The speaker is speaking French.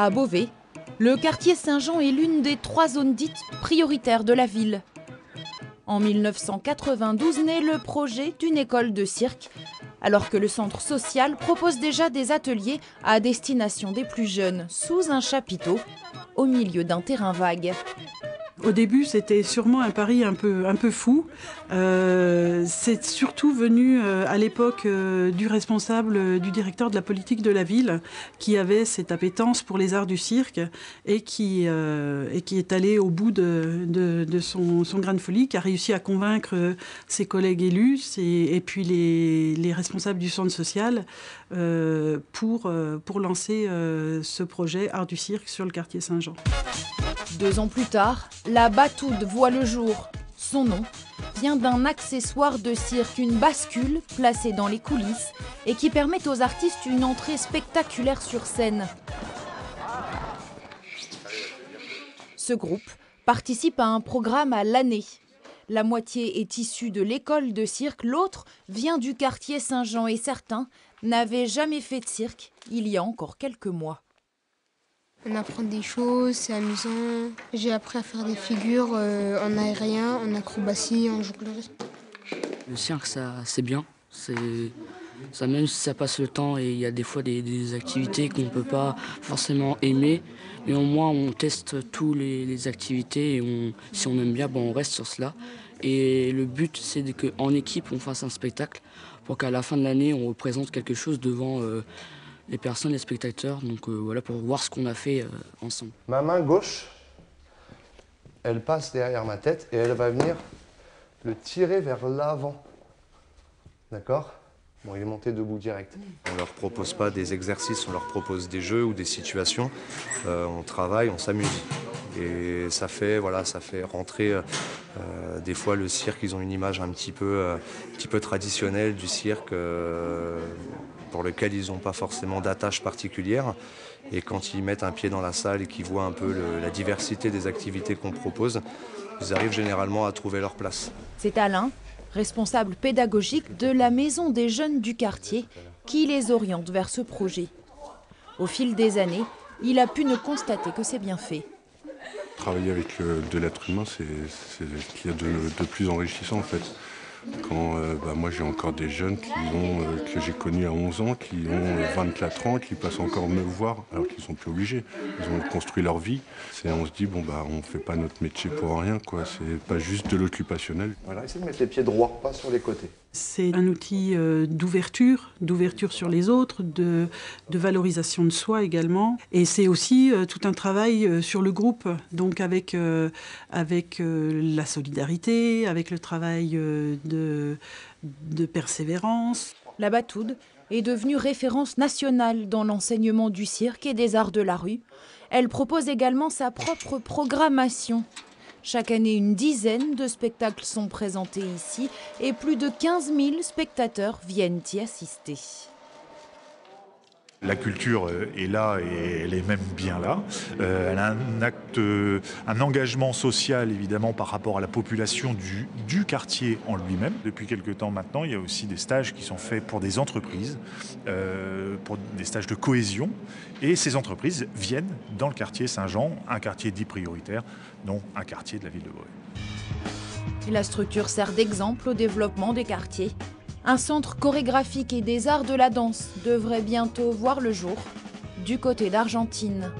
À Beauvais, le quartier Saint-Jean est l'une des 3 zones dites prioritaires de la ville. En 1992 naît le projet d'une école de cirque, alors que le centre social propose déjà des ateliers à destination des plus jeunes, sous un chapiteau, au milieu d'un terrain vague. Au début, c'était sûrement un pari un peu fou. C'est surtout venu à l'époque du responsable, du directeur de la politique de la ville, qui avait cette appétence pour les arts du cirque et qui est allé au bout de son grain de folie, qui a réussi à convaincre ses collègues élus et puis les responsables du centre social pour lancer ce projet Art du cirque sur le quartier Saint-Jean. 2 ans plus tard, la Batoude voit le jour. Son nom vient d'un accessoire de cirque, une bascule placée dans les coulisses et qui permet aux artistes une entrée spectaculaire sur scène. Ce groupe participe à un programme à l'année. La moitié est issue de l'école de cirque, l'autre vient du quartier Saint-Jean et certains n'avaient jamais fait de cirque il y a encore quelques mois. On apprend des choses, c'est amusant. J'ai appris à faire des figures en aérien, en acrobatie, en jonglerie. Le cirque, c'est bien. Ça, même si ça passe le temps et il y a des fois des activités qu'on ne peut pas forcément aimer, mais au moins on teste toutes les activités et si on aime bien, on reste sur cela. Et le but, c'est qu'en équipe, on fasse un spectacle pour qu'à la fin de l'année, on représente quelque chose devant les personnes, les spectateurs, donc voilà, pour voir ce qu'on a fait ensemble. Ma main gauche, elle passe derrière ma tête et elle va venir le tirer vers l'avant. D'accord ? Bon, il est monté debout direct. On ne leur propose pas des exercices, on leur propose des jeux ou des situations. On travaille, on s'amuse. Et ça fait rentrer des fois le cirque, ils ont une image un petit peu traditionnelle du cirque. Pour lequel ils n'ont pas forcément d'attache particulière. Et quand ils mettent un pied dans la salle et qu'ils voient un peu la diversité des activités qu'on propose, ils arrivent généralement à trouver leur place. C'est Alain, responsable pédagogique de la maison des jeunes du quartier, qui les oriente vers ce projet. Au fil des années, il a pu ne constater que c'est bien fait. Travailler avec de l'être humain, c'est ce qu'il y a de plus enrichissant en fait. Quand moi j'ai encore des jeunes que j'ai connus à 11 ans, qui ont 24 ans, qui passent encore me voir alors qu'ils sont plus obligés. Ils ont construit leur vie. On se dit on ne fait pas notre métier pour rien, quoi. C'est pas juste de l'occupationnel. Voilà, essayez de mettre les pieds droits, pas sur les côtés. C'est un outil d'ouverture sur les autres, de valorisation de soi également. Et c'est aussi tout un travail sur le groupe, donc avec la solidarité, avec le travail de persévérance. La Batoude est devenue référence nationale dans l'enseignement du cirque et des arts de la rue. Elle propose également sa propre programmation. Chaque année, une dizaine de spectacles sont présentés ici et plus de 15 000 spectateurs viennent y assister. La culture est là et elle est même bien là. Elle a un engagement social évidemment par rapport à la population du quartier en lui-même. Depuis quelques temps maintenant, il y a aussi des stages qui sont faits pour des entreprises, pour des stages de cohésion. Et ces entreprises viennent dans le quartier Saint-Jean, un quartier dit prioritaire, dont un quartier de la ville de Beauvais. La structure sert d'exemple au développement des quartiers. Un centre chorégraphique et des arts de la danse devrait bientôt voir le jour du côté d'Argentine.